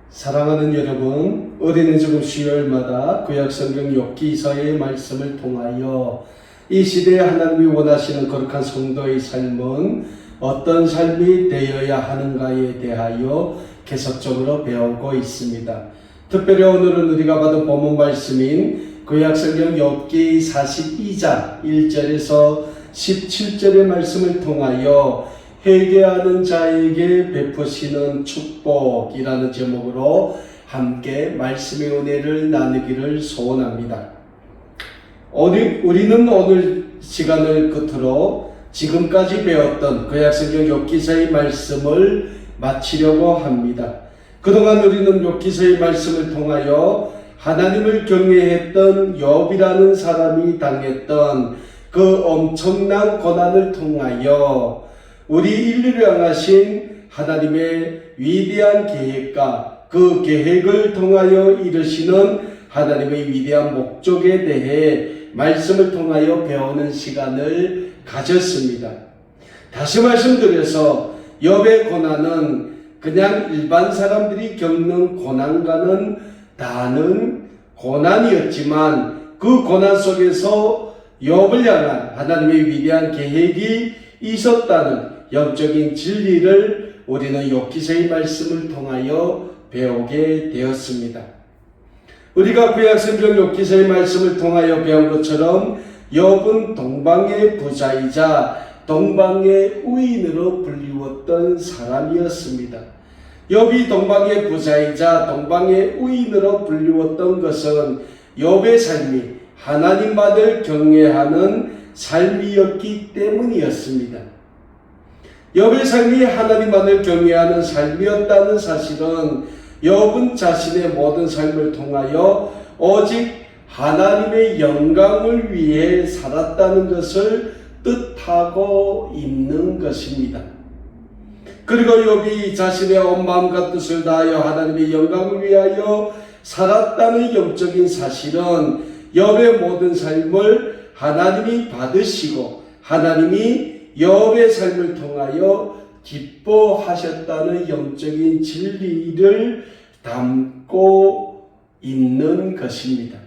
사랑하는 여러분, 우리는 조금 수요일마다 구약성경 욥기서의 말씀을 통하여 이 시대에 하나님이 원하시는 거룩한 성도의 삶은 어떤 삶이 되어야 하는가에 대하여 계속적으로 배우고 있습니다. 특별히 오늘은 우리가 받은 본문 말씀인 구약성경 욥기 42장 1절에서 17절의 말씀을 통하여 회개하는 자에게 베푸시는 축복이라는 제목으로 함께 말씀의 은혜를 나누기를 소원합니다. 우리는 오늘 시간을 끝으로 지금까지 배웠던 구약성경 욥기서의 말씀을 마치려고 합니다. 그동안 우리는 욥기서의 말씀을 통하여 하나님을 경외했던 욥이라는 사람이 당했던 그 엄청난 고난을 통하여 우리 인류를 향하신 하나님의 위대한 계획과 그 계획을 통하여 이루시는 하나님의 위대한 목적에 대해 말씀을 통하여 배우는 시간을 가졌습니다. 다시 말씀드려서 욥의 고난은 그냥 일반 사람들이 겪는 고난과는 다른 고난이었지만 그 고난 속에서 욥을 향한 하나님의 위대한 계획이 있었다는 영적인 진리를 우리는 욥기서의 말씀을 통하여 배우게 되었습니다. 우리가 구약성경 욥기서의 말씀을 통하여 배운 것처럼 욥은 동방의 부자이자 동방의 의인으로 불리웠던 사람이었습니다. 욥이 동방의 부자이자 동방의 의인으로 불리웠던 것은 욥의 삶이 하나님만을 경외하는 삶이었기 때문이었습니다. 욥의 삶이 하나님만을 경외하는 삶이었다는 사실은 욥은 자신의 모든 삶을 통하여 오직 하나님의 영광을 위해 살았다는 것을 뜻하고 있는 것입니다. 그리고 욥이 자신의 온 마음과 뜻을 다하여 하나님의 영광을 위하여 살았다는 영적인 사실은 욥의 모든 삶을 하나님이 받으시고 하나님이 욥의 삶을 통하여 기뻐하셨다는 영적인 진리를 담고 있는 것입니다.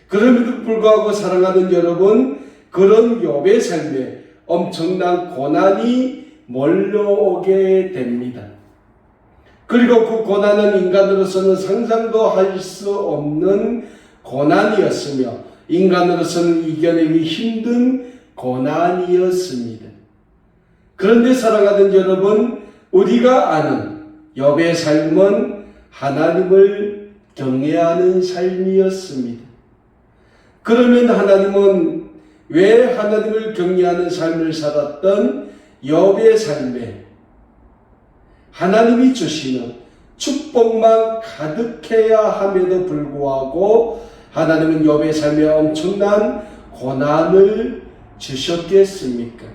그럼에도 불구하고 사랑하는 여러분, 그런 욥의 삶에 엄청난 고난이 몰려오게 됩니다. 그리고 그 고난은 인간으로서는 상상도 할 수 없는 고난이었으며 인간으로서는 이겨내기 힘든 고난이었습니다. 그런데 사랑하는 여러분, 우리가 아는 욥의 삶은 하나님을 경외하는 삶이었습니다. 그러면 하나님은 왜 하나님을 경외하는 삶을 살았던 욥의 삶에 하나님이 주시는 축복만 가득해야 함에도 불구하고 하나님은 욥의 삶에 엄청난 고난을 주셨겠습니까?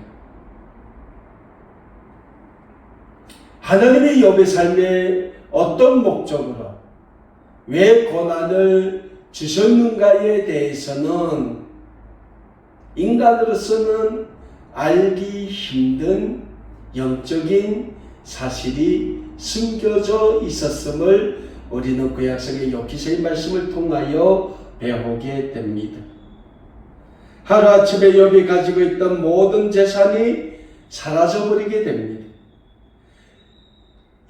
하나님의 욥의 삶에 어떤 목적으로 왜 고난을 주셨는가에 대해서는 인간으로서는 알기 힘든 영적인 사실이 숨겨져 있었음을 우리는 구약성의 욥기서의 말씀을 통하여 배우게 됩니다. 하루아침에 욥이 가지고 있던 모든 재산이 사라져버리게 됩니다.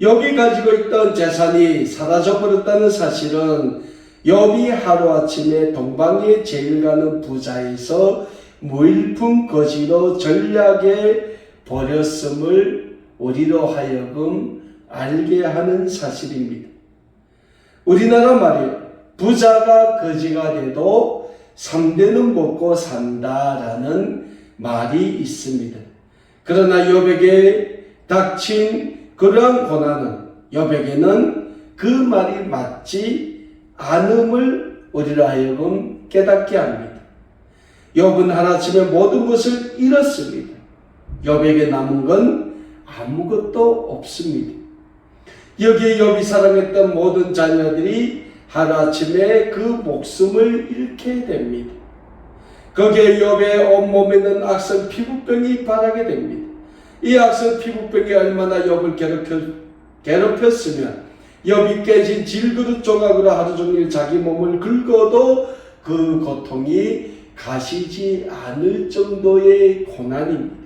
욥이 가지고 있던 재산이 사라져버렸다는 사실은 욥이 하루아침에 동방에 제일 가는 부자에서 무일푼 거지로 전략에 버렸음을 우리로 하여금 알게 하는 사실입니다. 우리나라 말이에요. 부자가 거지가 돼도 3대는 먹고 산다라는 말이 있습니다. 그러나 욥에게 닥친 그러한 고난은 욥에게는 그 말이 맞지 않음을 우리로 하여금 깨닫게 합니다. 욥은 하루아침에 모든 것을 잃었습니다. 욥에게 남은 건 아무것도 없습니다. 여기에 욥이 사랑했던 모든 자녀들이 하루아침에 그 목숨을 잃게 됩니다. 거기에 욥의 온몸에는 악성 피부병이 발하게 됩니다. 이 악성 피부병이 얼마나 욥을 괴롭혔으면 욥이 깨진 질그릇 조각으로 하루 종일 자기 몸을 긁어도 그 고통이 가시지 않을 정도의 고난입니다.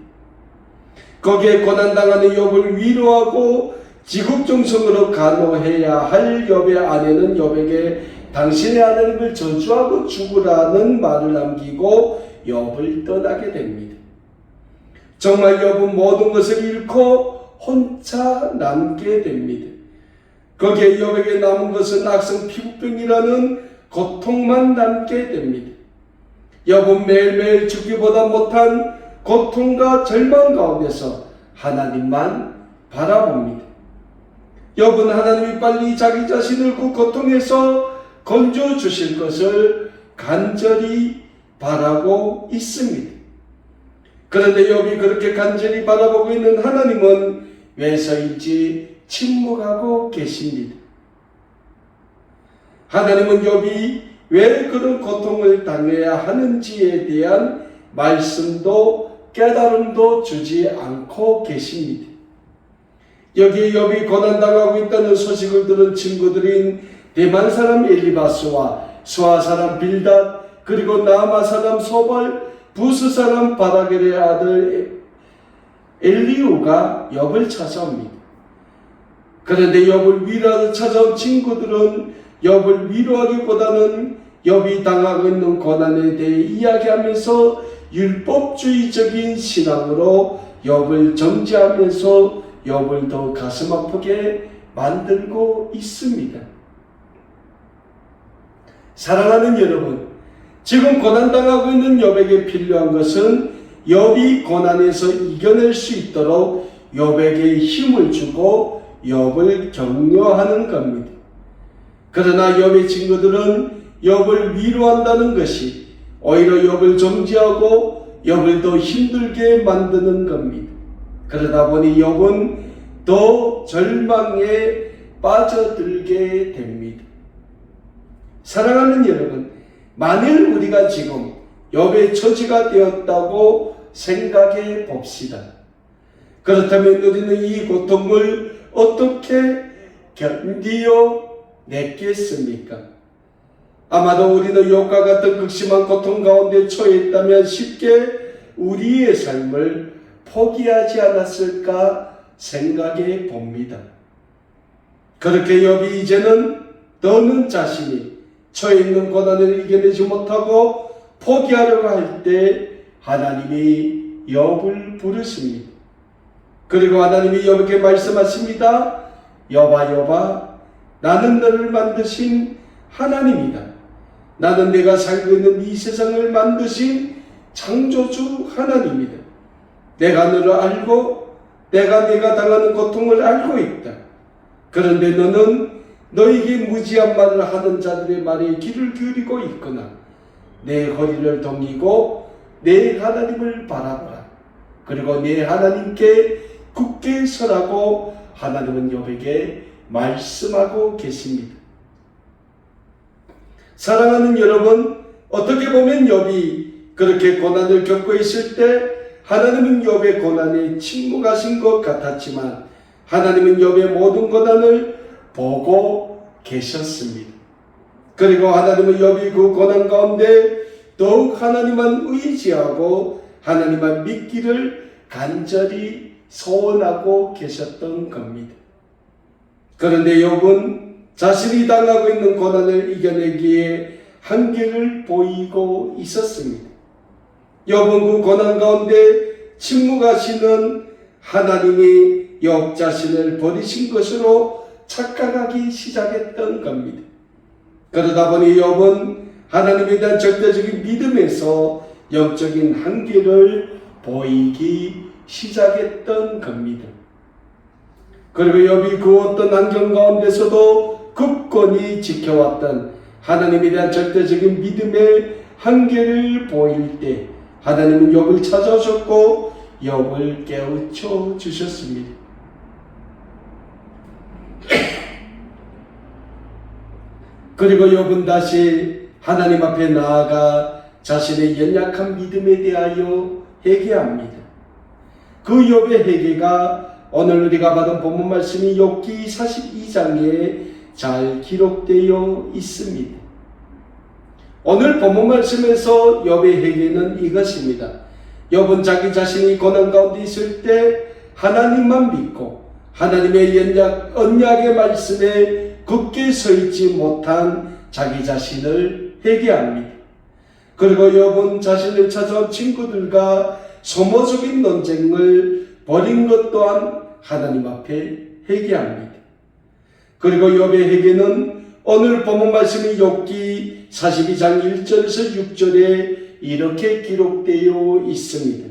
거기에 고난당하는 욥을 위로하고 지국정성으로 간호해야 할 욥의 아내는 욥에게 당신의 하나님을 저주하고 죽으라는 말을 남기고 욥을 떠나게 됩니다. 정말 욥은 모든 것을 잃고 혼자 남게 됩니다. 거기에 욥에게 남은 것은 악성 피부병이라는 고통만 남게 됩니다. 욥은 매일매일 죽기보다 못한 고통과 절망 가운데서 하나님만 바라봅니다. 욥은 하나님이 빨리 자기 자신을 그 고통에서 건져 주실 것을 간절히 바라고 있습니다. 그런데 욥이 그렇게 간절히 바라보고 있는 하나님은 왜서인지 침묵하고 계십니다. 하나님은 욥이 왜 그런 고통을 당해야 하는지에 대한 말씀도 깨달음도 주지 않고 계십니다. 여기에 욥이 고난당하고 있다는 소식을 들은 친구들인 대만 사람 엘리바스와 수아 사람 빌닷 그리고 나마 사람 소발 부스 사람 바라겔의 아들 엘리우가 욥을 찾아옵니다. 그런데 욥을 위로하러 찾아온 친구들은 욥을 위로하기보다는 욥이 당하고 있는 고난에 대해 이야기하면서 율법주의적인 신앙으로 욥을 정죄하면서 욥을 더 가슴 아프게 만들고 있습니다. 사랑하는 여러분, 지금 고난당하고 있는 욥에게 필요한 것은 욥이 고난에서 이겨낼 수 있도록 욥에게 힘을 주고 욥을 격려하는 겁니다. 그러나 욥의 친구들은 욥을 위로한다는 것이 오히려 욥을 정죄하고 욥을 더 힘들게 만드는 겁니다. 그러다 보니 욥은 더 절망에 빠져들게 됩니다. 사랑하는 여러분, 만일 우리가 지금 욥의 처지가 되었다고 생각해 봅시다. 그렇다면 우리는 이 고통을 어떻게 견디어 냈겠습니까? 아마도 우리는 욥과 같은 극심한 고통 가운데 처해 있다면 쉽게 우리의 삶을 포기하지 않았을까 생각해 봅니다. 그렇게 욥이 이제는 더는 자신이 처해 있는 고난을 이겨내지 못하고 포기하려고 할 때 하나님이 욥을 부르십니다. 그리고 하나님이 욥에게 말씀하십니다. 욥아 욥아, 나는 너를 만드신 하나님이다. 나는 내가 살고 있는 이 세상을 만드신 창조주 하나님이다. 내가 너를 알고 내가 당하는 고통을 알고 있다. 그런데 너는 너에게 무지한 말을 하는 자들의 말에 귀를 기울이고 있거나 내 허리를 동이고 내 하나님을 바라보라. 그리고 내 하나님께 굳게 서라고 하나님은 욥에게 말씀하고 계십니다. 사랑하는 여러분, 어떻게 보면 욥이 그렇게 고난을 겪고 있을 때 하나님은 욥의 고난에 침묵하신 것 같았지만 하나님은 욥의 모든 고난을 보고 계셨습니다. 그리고 하나님은 욥이 그 고난 가운데 더욱 하나님만 의지하고 하나님만 믿기를 간절히 소원하고 계셨던 겁니다. 그런데 욥은 자신이 당하고 있는 고난을 이겨내기에 한계를 보이고 있었습니다. 욥은 그 고난 가운데 침묵하시는 하나님이 욥 자신을 버리신 것으로 착각하기 시작했던 겁니다. 그러다 보니 욥은 하나님에 대한 절대적인 믿음에서 영적인 한계를 보이기 시작했던 겁니다. 그리고 욥이 그 어떤 환경 가운데서도 굳건히 지켜왔던 하나님에 대한 절대적인 믿음의 한계를 보일 때 하나님은 욥을 찾아오셨고 욥을 깨우쳐 주셨습니다. 그리고 욥은 다시 하나님 앞에 나아가 자신의 연약한 믿음에 대하여 회개합니다. 그 욥의 회개가 오늘 우리가 받은 본문 말씀이 욥기 42장에 잘 기록되어 있습니다. 오늘 본문 말씀에서 욥의 회개는 이것입니다. 욥은 자기 자신이 고난 가운데 있을 때 하나님만 믿고 하나님의 언약의 말씀에 굳게 서 있지 못한 자기 자신을 회개합니다. 그리고 욥은 자신을 찾아온 친구들과 소모적인 논쟁을 벌인 것 또한 하나님 앞에 회개합니다. 그리고 욥의 회개는 오늘 본문 말씀이 욥기 42장 1절에서 6절에 이렇게 기록되어 있습니다.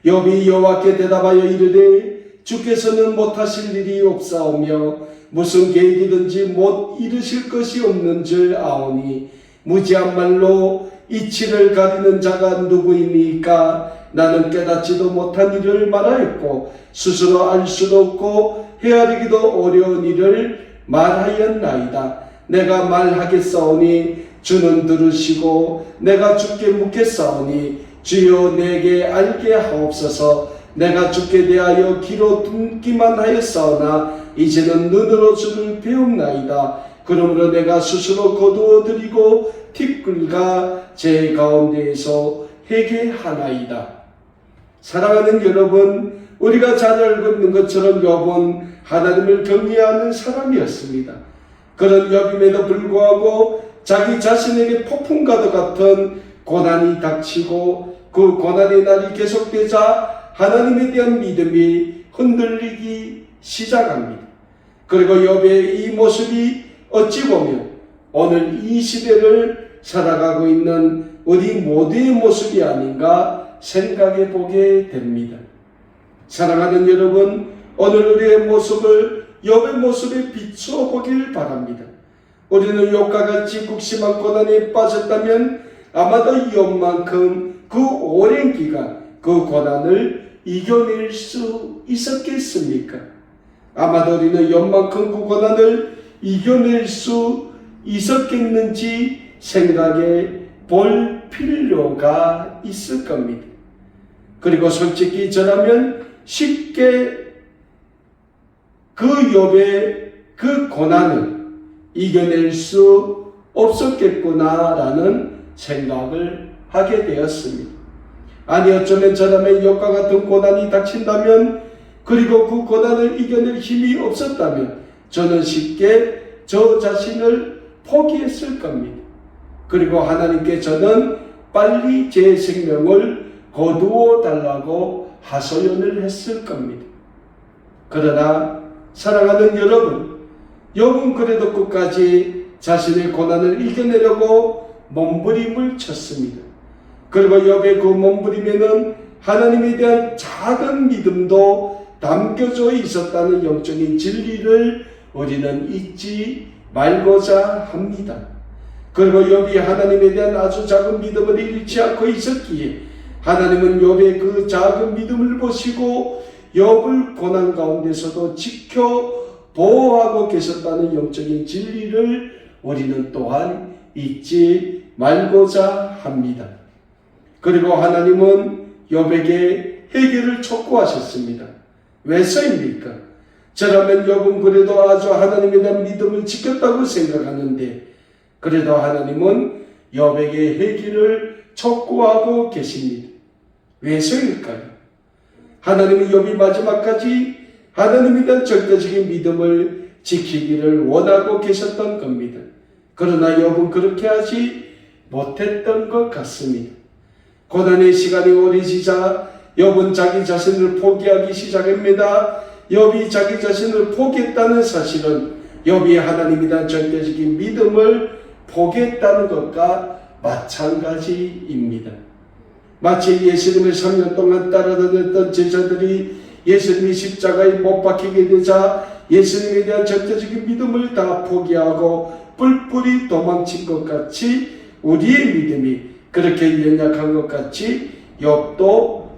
욥이 여호와께 대답하여 이르되 주께서는 못하실 일이 없사오며 무슨 계획이든지 못 이루실 것이 없는 줄 아오니 무지한 말로 이치를 가리는 자가 누구이니까 나는 깨닫지도 못한 일을 말하였고 스스로 알 수도 없고 헤아리기도 어려운 일을 말하였나이다. 내가 말하겠사오니 주는 들으시고 내가 주께 묻겠사오니 주여 내게 알게 하옵소서. 내가 주께 대하여 귀로 듣기만 하였사오나 이제는 눈으로 주를 배움나이다. 그러므로 내가 스스로 거두어 드리고 티끌과 제 가운데에서 회개하나이다. 사랑하는 여러분, 우리가 잘 알고 있는 것처럼 욥은 하나님을 경외하는 사람이었습니다. 그런 욥임에도 불구하고 자기 자신에게 폭풍과도 같은 고난이 닥치고 그 고난의 날이 계속되자 하나님에 대한 믿음이 흔들리기 시작합니다. 그리고 욥의 이 모습이 어찌 보면 오늘 이 시대를 살아가고 있는 우리 모두의 모습이 아닌가 생각해 보게 됩니다. 사랑하는 여러분, 오늘 우리의 모습을 욥의 모습에 비추어 보길 바랍니다. 우리는 욥과 같이 극심한 고난에 빠졌다면 아마도 욥만큼 그 오랜 기간 그 고난을 이겨낼 수 있었겠습니까? 아마도 우리는 욥만큼 그 고난을 이겨낼 수 있었겠는지 생각해 볼 필요가 있을 겁니다. 그리고 솔직히 저라면 쉽게 그 욥의 그 고난을 이겨낼 수 없었겠구나라는 생각을 하게 되었습니다. 아니 어쩌면 저라면 욥과 같은 고난이 닥친다면 그리고 그 고난을 이겨낼 힘이 없었다면 저는 쉽게 저 자신을 포기했을 겁니다. 그리고 하나님께 저는 빨리 제 생명을 거두어 달라고 하소연을 했을 겁니다. 그러나 사랑하는 여러분, 욥은 그래도 끝까지 자신의 고난을 이겨내려고 몸부림을 쳤습니다. 그리고 욥의 그 몸부림에는 하나님에 대한 작은 믿음도 담겨져 있었다는 영적인 진리를 우리는 잊지 말고자 합니다. 그리고 욥이 하나님에 대한 아주 작은 믿음을 잃지 않고 있었기에 하나님은 욥의 그 작은 믿음을 보시고 욥을 고난 가운데서도 지켜 보호하고 계셨다는 영적인 진리를 우리는 또한 잊지 말고자 합니다. 그리고 하나님은 욥에게 해결을 촉구하셨습니다. 왜서입니까? 저라면 욥은 그래도 아주 하나님에 대한 믿음을 지켰다고 생각하는데 그래도 하나님은 욥에게 해결을 촉구하고 계십니다. 왜서일까요? 하나님은 욥이 마지막까지 하나님에 대한 절대적인 믿음을 지키기를 원하고 계셨던 겁니다. 그러나 욥은 그렇게 하지 못했던 것 같습니다. 고난의 시간이 오래지자 욥은 자기 자신을 포기하기 시작합니다. 욥이 자기 자신을 포기했다는 사실은 욥이 하나님에 대한 절대적인 믿음을 포기했다는 것과 마찬가지입니다. 마치 예수님을 3년 동안 따라다녔던 제자들이 예수님이 십자가에 못 박히게 되자 예수님에 대한 절대적인 믿음을 다 포기하고 뿔뿔이 도망친 것 같이 우리의 믿음이 그렇게 연약한 것 같이 욥도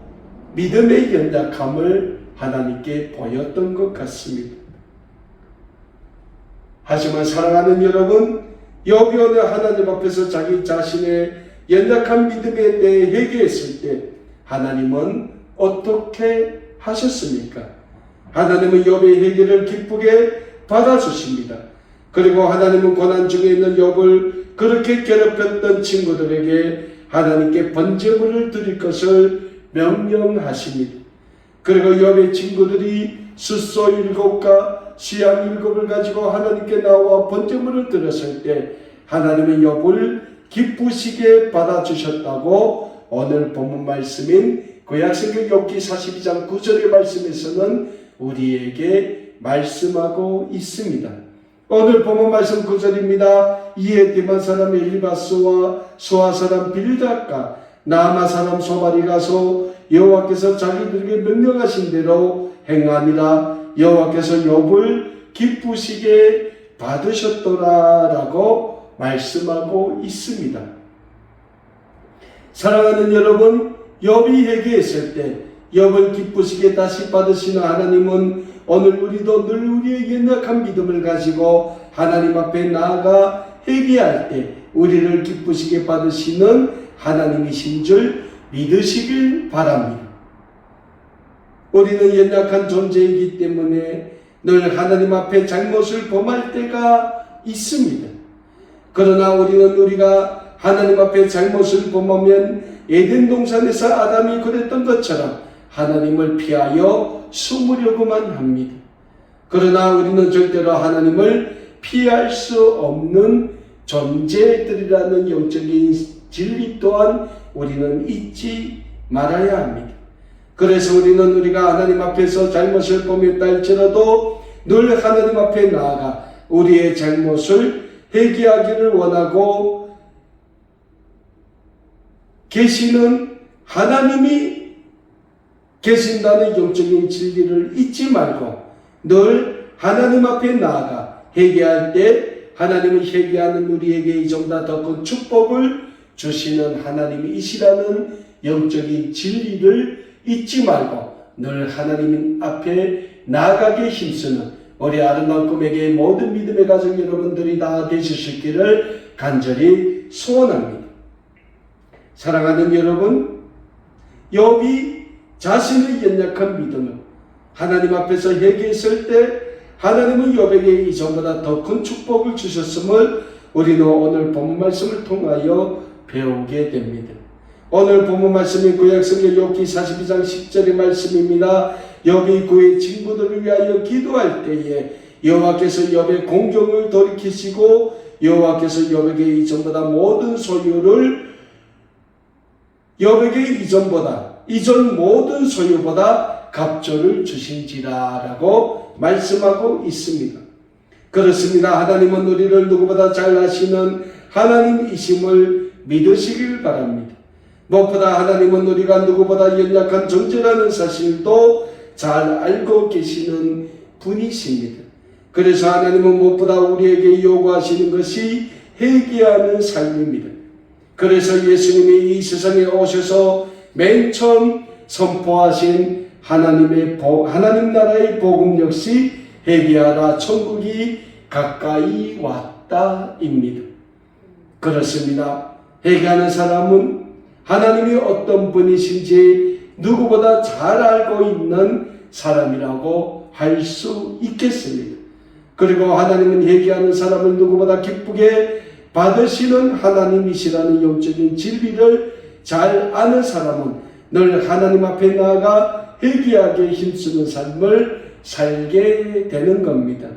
믿음의 연약함을 하나님께 보였던 것 같습니다. 하지만 사랑하는 여러분, 욥이 오늘 하나님 앞에서 자기 자신의 연약한 믿음에 대해 회개했을 때 하나님은 어떻게 하셨습니까? 하나님은 욥의 회개를 기쁘게 받아주십니다. 그리고 하나님은 고난 중에 있는 욥을 그렇게 괴롭혔던 친구들에게 하나님께 번제물을 드릴 것을 명령하십니다. 그리고 욥의 친구들이 숫소 7과 수양 7을 가지고 하나님께 나와 번제물을 드렸을 때 하나님은 욥을 기쁘시게 받아주셨다고 오늘 본문 말씀인 구약성경 욥기 42장 9절의 말씀에서는 우리에게 말씀하고 있습니다. 오늘 본문 말씀 9절입니다. 이에 디만 사람 엘리바스와 수아 사람 빌닷과 나아마 사람 소발이 가서 여호와께서 자기들에게 명령하신 대로 행하니라. 여호와께서 욥을 기쁘시게 받으셨더라라고 말씀하고 있습니다. 사랑하는 여러분, 욥이 회개했을 때 욥을 기쁘시게 다시 받으시는 하나님은 오늘 우리도 늘 우리의 연약한 믿음을 가지고 하나님 앞에 나아가 회개할 때 우리를 기쁘시게 받으시는 하나님이신 줄 믿으시길 바랍니다. 우리는 연약한 존재이기 때문에 늘 하나님 앞에 잘못을 범할 때가 있습니다. 그러나 우리가 하나님 앞에 잘못을 범하면 에덴 동산에서 아담이 그랬던 것처럼 하나님을 피하여 숨으려고만 합니다. 그러나 우리는 절대로 하나님을 피할 수 없는 존재들이라는 영적인 진리 또한 우리는 잊지 말아야 합니다. 그래서 우리가 하나님 앞에서 잘못을 범했다 할지라도 늘 하나님 앞에 나아가 우리의 잘못을 회개하기를 원하고 계시는 하나님이 계신다는 영적인 진리를 잊지 말고 늘 하나님 앞에 나아가 회개할 때 하나님은 회개하는 우리에게 이전보다 더 큰 축복을 주시는 하나님이시라는 영적인 진리를 잊지 말고 늘 하나님 앞에 나아가게 힘쓰는 우리 아름다운 꿈에게 모든 믿음의 가족 여러분들이 다 되시기를 간절히 소원합니다. 사랑하는 여러분, 욥이 자신의 연약한 믿음을 하나님 앞에서 회개했을 때 하나님은 욥에게 이전보다 더 큰 축복을 주셨음을 우리는 오늘 본문 말씀을 통하여 배우게 됩니다. 오늘 본문 말씀이 구약성경 욥기 42장 10절의 말씀입니다. 욥이 그의 친구들을 위하여 기도할 때에 여호와께서 욥의 공경을 돌이키시고 여호와께서 욥에게 이전보다 모든 소유를 욥에게 이전 모든 소유보다 갑절을 주신지라라고 말씀하고 있습니다. 그렇습니다. 하나님은 우리를 누구보다 잘 아시는 하나님이심을 믿으시길 바랍니다. 무엇보다 하나님은 우리가 누구보다 연약한 존재라는 사실도 잘 알고 계시는 분이십니다. 그래서 하나님은 무엇보다 우리에게 요구하시는 것이 회개하는 삶입니다. 그래서 예수님이 이 세상에 오셔서 맨 처음 선포하신 하나님 나라의 복음 역시 회개하라 천국이 가까이 왔다입니다. 그렇습니다. 회개하는 사람은 하나님이 어떤 분이신지 누구보다 잘 알고 있는 사람이라고 할 수 있겠습니다. 그리고 하나님은 회개하는 사람을 누구보다 기쁘게 받으시는 하나님이시라는 영적인 진리를 잘 아는 사람은 늘 하나님 앞에 나아가 회개하게 힘쓰는 삶을 살게 되는 겁니다.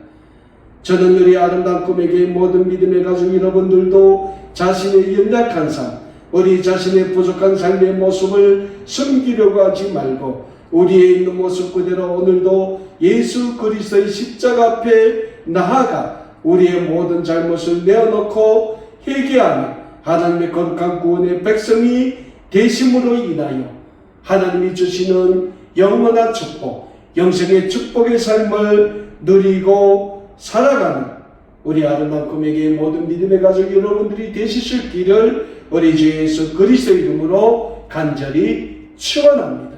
저는 우리 아름다운 꿈에게 모든 믿음의 가족 여러분들도 자신의 연약한 삶, 우리 자신의 부족한 삶의 모습을 숨기려고 하지 말고 우리의 있는 모습 그대로 오늘도 예수 그리스도의 십자가 앞에 나아가 우리의 모든 잘못을 내어놓고 회개하며 하나님의 거룩한 구원의 백성이 되심으로 인하여 하나님이 주시는 영원한 축복, 영생의 축복의 삶을 누리고 살아가는 우리 아름다운 꿈에게 모든 믿음의 가족 여러분들이 되실 길을 우리 주 예수 그리스도 이름으로 간절히 축원합니다.